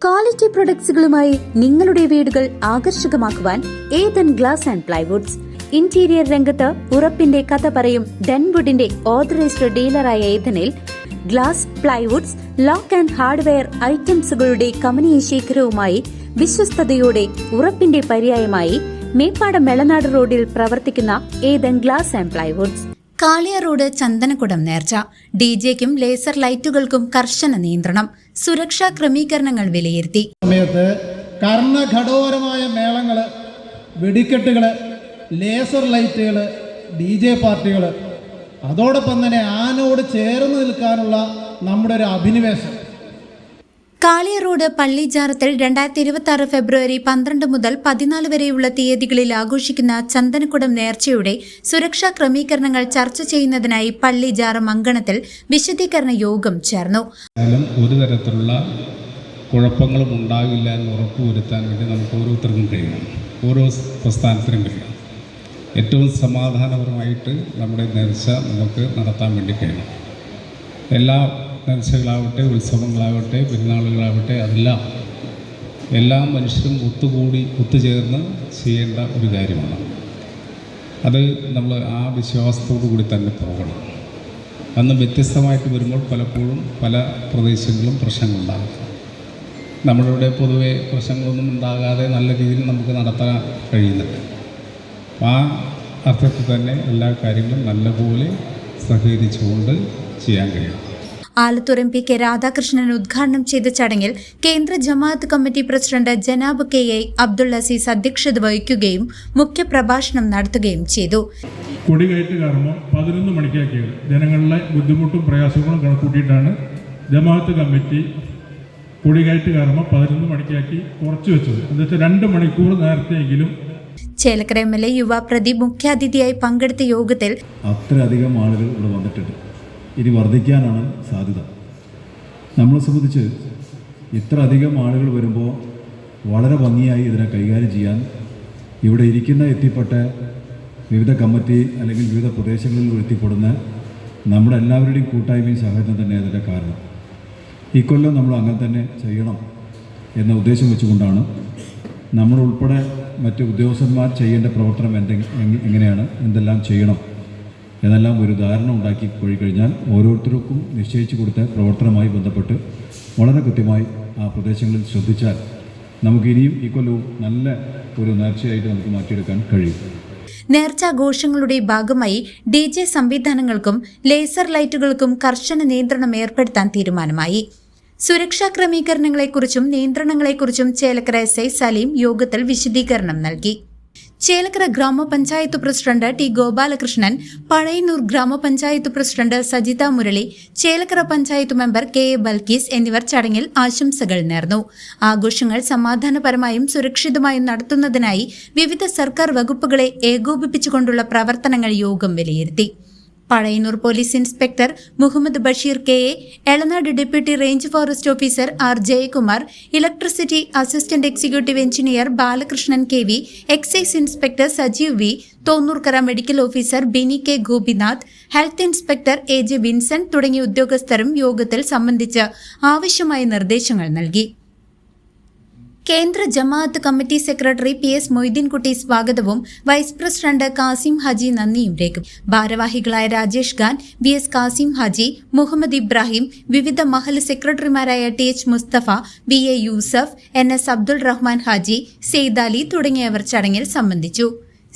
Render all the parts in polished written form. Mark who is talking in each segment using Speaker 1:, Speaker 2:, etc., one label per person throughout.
Speaker 1: Quality പ്രൊഡക്ട്സുകളുമായി നിങ്ങളുടെ വീടുകൾ ആകർഷകമാക്കുവാൻ Ethan glass and plywoods. Interior രംഗത്ത് ഉറപ്പിന്റെ കഥ പറയും ഡെൻവുഡിന്റെ ഓതറൈസ്ഡ് ഡീലറായ ഏതനിൽ glass, plywoods, lock and hardware ഐറ്റംസുകളുടെ കമനീയ ശേഖരവുമായി വിശ്വസ്തയോടെ ഉറപ്പിന്റെ പര്യായമായി മേപ്പാടം മെളനാട് റോഡിൽ പ്രവർത്തിക്കുന്ന Ethan glass and plywoods. Kaliya road Chandanakudam നേർച്ച. ഡിജെക്കും ലേസർ ലൈറ്റുകൾക്കും കർശന നിയന്ത്രണം. സുരക്ഷാ ക്രമീകരണങ്ങൾ വിലയിരുത്തി.
Speaker 2: സമയത്ത് കർണഘടോരമായ മേളങ്ങള്, വെടിക്കെട്ടുകള്, ലേസർ ലൈറ്റുകള്, DJ പാർട്ടികള്, അതോടൊപ്പം തന്നെ ആനോട് ചേർന്ന് നിൽക്കാനുള്ള നമ്മുടെ ഒരു അഭിനിവേശം.
Speaker 1: കാളിയ റോഡ് പള്ളിജാറത്തിൽ 2026 ഫെബ്രുവരി 12 മുതൽ 14 വരെയുള്ള തീയതികളിൽ ആഘോഷിക്കുന്ന ചന്ദനക്കുടം നേർച്ചയുടെ സുരക്ഷാ ക്രമീകരണങ്ങൾ ചർച്ച ചെയ്യുന്നതിനായി പള്ളിജാറം അങ്കണത്തിൽ വിശദീകരണ യോഗം ചേർന്നു.
Speaker 3: ഒരു തരത്തിലുള്ള കുഴപ്പങ്ങളും ഉണ്ടാകില്ല എന്ന് ഉറപ്പുവരുത്താൻ വേണ്ടി നമുക്ക് ഓരോരുത്തർക്കും കഴിയണം, ഓരോ പ്രസ്ഥാനത്തിനും കഴിയണം. ഏറ്റവും സമാധാനപരമായിട്ട് നമ്മുടെ നേർച്ച നമുക്ക് നടത്താൻ വേണ്ടി കഴിയണം. എല്ലാ നേർച്ചകളാവട്ടെ, ഉത്സവങ്ങളാവട്ടെ, പെരുന്നാളുകളാവട്ടെ, അതെല്ലാം എല്ലാ മനുഷ്യരും ഒത്തുചേർന്ന് ചെയ്യേണ്ട ഒരു കാര്യമാണ്. അത് നമ്മൾ ആ വിശ്വാസത്തോടു കൂടി തന്നെ പോകണം. അന്ന് വ്യത്യസ്തമായിട്ട് വരുമ്പോൾ പലപ്പോഴും പല പ്രദേശങ്ങളിലും പ്രശ്നങ്ങളുണ്ടാകും. നമ്മളിവിടെ പൊതുവെ പ്രശ്നങ്ങളൊന്നും ഉണ്ടാകാതെ നല്ല രീതിയിൽ നമുക്ക് നടത്താൻ കഴിയുന്നുണ്ട്. ആ അർത്ഥത്തിൽ തന്നെ എല്ലാ കാര്യങ്ങളും നല്ലപോലെ സഹകരിച്ചുകൊണ്ട് ചെയ്യാൻ കഴിയും.
Speaker 1: ആലത്തൂർ MP കെ രാധാകൃഷ്ണൻ ഉദ്ഘാടനം ചെയ്ത ചടങ്ങിൽ കേന്ദ്ര ജമാഅത്ത് കമ്മിറ്റി പ്രസിഡന്റ് ജനാബ് KA അബ്ദുൾ അസീസ് അധ്യക്ഷത വഹിക്കുകയും മുഖ്യപ്രഭാഷണം നടത്തുകയും ചെയ്തു.
Speaker 4: കൊടികയറ്റ് കർമ്മം 11 മണിക്കാക്കിയത് ജനങ്ങളുടെ ബുദ്ധിമുട്ടും പ്രയാസങ്ങളും കണക്കൂട്ടിയിട്ടാണ് ജമാഅത്ത് കമ്മിറ്റി കൊടികയറ്റ് കർമ്മം 11 മണിക്കാക്കി കുറച്ചു വെച്ചത്. എന്നുവെച്ചാൽ 2 മണിക്കൂർ നേരത്തെയെങ്കിലും.
Speaker 1: ചേലക്കര MLA യുവ പ്രദീപ് മുഖ്യാതിഥിയായി പങ്കെടുത്ത യോഗത്തിൽ
Speaker 5: അത്രയധികം ആളുകൾ ഇവിടെ വന്നിട്ടുണ്ട്. ഇനി വർദ്ധിക്കാനാണ് സാധ്യത. നമ്മളെ സംബന്ധിച്ച് ഇത്ര അധികം ആളുകൾ വരുമ്പോൾ വളരെ ഭംഗിയായി ഇതിനെ കൈകാര്യം ചെയ്യാൻ ഇവിടെ എത്തിപ്പെട്ട വിവിധ കമ്മിറ്റി അല്ലെങ്കിൽ വിവിധ പ്രദേശങ്ങളിൽ എത്തിപ്പെടുന്ന നമ്മുടെ എല്ലാവരുടെയും കൂട്ടായ്മയും സഹകരണം തന്നെ അതിൻ്റെ കാരണം. ഇക്കൊല്ലം നമ്മൾ അങ്ങനെ തന്നെ ചെയ്യണം എന്ന ഉദ്ദേശം വെച്ചുകൊണ്ടാണ് നമ്മളുൾപ്പെടെ മറ്റ് ഉദ്യോഗസ്ഥന്മാർ ചെയ്യേണ്ട പ്രവർത്തനം എങ്ങനെയാണ്, എന്തെല്ലാം ചെയ്യണം എന്നെല്ലാം ഒരു ധാരണ ഉണ്ടാക്കി കഴിഞ്ഞാൽ ഓരോരുത്തർക്കും നിശ്ചയിച്ചു കൊടുത്ത പ്രവർത്തനവുമായി ബന്ധപ്പെട്ട് വളരെ കൃത്യമായി ആ പ്രദേശങ്ങളിൽ ശ്രദ്ധിച്ചാൽ നമുക്ക് ഇനിയും ഈ കൊല്ലവും നല്ല ഒരു നേർച്ചയായിട്ട് നമുക്ക് മാറ്റിയെടുക്കാൻ കഴിയും.
Speaker 1: നേർച്ചാഘോഷങ്ങളുടെ ഭാഗമായി DJ സംവിധാനങ്ങൾക്കും ലേസർ ലൈറ്റുകൾക്കും കർശന നിയന്ത്രണം ഏർപ്പെടുത്താൻ തീരുമാനമായി. സുരക്ഷാ ക്രമീകരണങ്ങളെക്കുറിച്ചും നിയന്ത്രണങ്ങളെക്കുറിച്ചും ചേലക്കര SI സലീം യോഗത്തിൽ വിശദീകരണം നൽകി. ചേലക്കര ഗ്രാമപഞ്ചായത്ത് പ്രസിഡന്റ് T ഗോപാലകൃഷ്ണൻ, പഴയന്നൂർ ഗ്രാമപഞ്ചായത്ത് president Sajitha Murali, Chelakkara panchayat member KA Balkees എന്നിവർ ചടങ്ങിൽ ആശംസകൾ നേർന്നു. ആഘോഷങ്ങൾ സമാധാനപരമായും സുരക്ഷിതമായും നടത്തുന്നതിനായി വിവിധ സർക്കാർ വകുപ്പുകളെ ഏകോപിപ്പിച്ചുകൊണ്ടുള്ള പ്രവർത്തനങ്ങൾ യോഗം വിലയിരുത്തി. Pazhayannur police inspector Muhammad Basheer KA, Elanad deputy range forest officer R Jayakumar, electricity assistant executive engineer Balakrishnan KV, excise inspector Sajeev V, Thonnurkara medical officer Bini K Gopinath, health inspector AJ Vincent തുടങ്ങിയ ഉദ്യോഗസ്ഥരും യോഗത്തിൽ സംബന്ധിച്ച് ആവശ്യമായ നിർദ്ദേശങ്ങൾ നൽകി. കേന്ദ്ര ജമാഅത്ത് കമ്മിറ്റി സെക്രട്ടറി PS മൊയ്തീൻകുട്ടി സ്വാഗതവും വൈസ് പ്രസിഡന്റ് കാസിം ഹാജി നന്ദിയും രേഖപ്പെടുത്തി. ഭാരവാഹികളായ രാജേഷ് ഖാൻ, VS കാസിം ഹാജി, മുഹമ്മദ് ഇബ്രാഹിം, വിവിധ മഹൽ സെക്രട്ടറിമാരായ TH Mustafa, VA Yusuf, NS Abdul Rahman Haji, Syed Ali തുടങ്ങിയവർ ചടങ്ങിൽ സംബന്ധിച്ചു.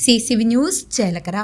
Speaker 1: CCV news, Chelakkara.